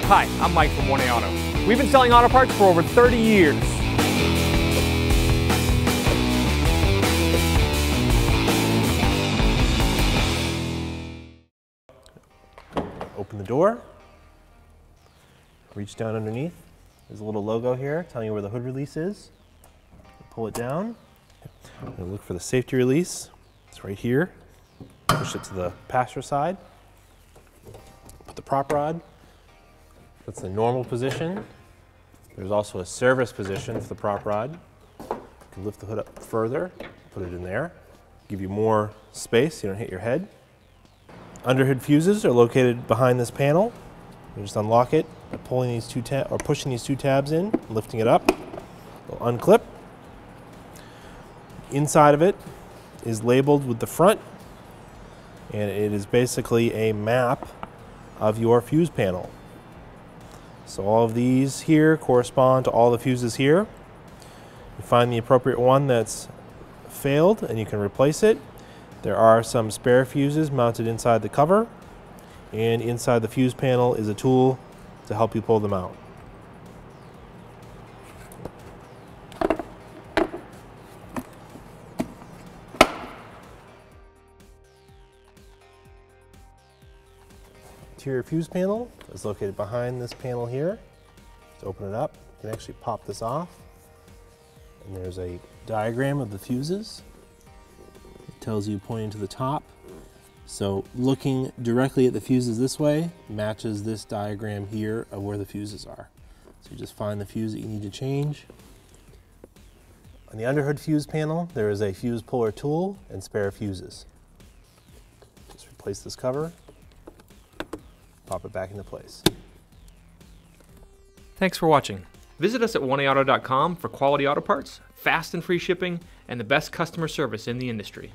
Hi, I'm Mike from 1A Auto. We've been selling auto parts for over 30 years. Open the door, reach down underneath. There's a little logo here telling you where the hood release is. Pull it down, and look for the safety release. It's right here. Push it to the passenger side. Put the prop rod. That's the normal position. There's also a service position for the prop rod. You can lift the hood up further, put it in there, give you more space so you don't hit your head. Underhood fuses are located behind this panel. You just unlock it by pulling these pushing these two tabs in, lifting it up. It'll unclip. Inside of it is labeled with the front, and it is basically a map of your fuse panel. So all of these here correspond to all the fuses here. You find the appropriate one that's failed and you can replace it. There are some spare fuses mounted inside the cover, and inside the fuse panel is a tool to help you pull them out. Interior fuse panel is located behind this panel here. To open it up, you can actually pop this off, and there's a diagram of the fuses. It tells you pointing to the top. So looking directly at the fuses this way matches this diagram here of where the fuses are. So you just find the fuse that you need to change. On the underhood fuse panel, there is a fuse puller tool and spare fuses. Just replace this cover. Pop it back into place. Thanks for watching. Visit us at 1AAuto.com for quality auto parts, fast and free shipping, and the best customer service in the industry.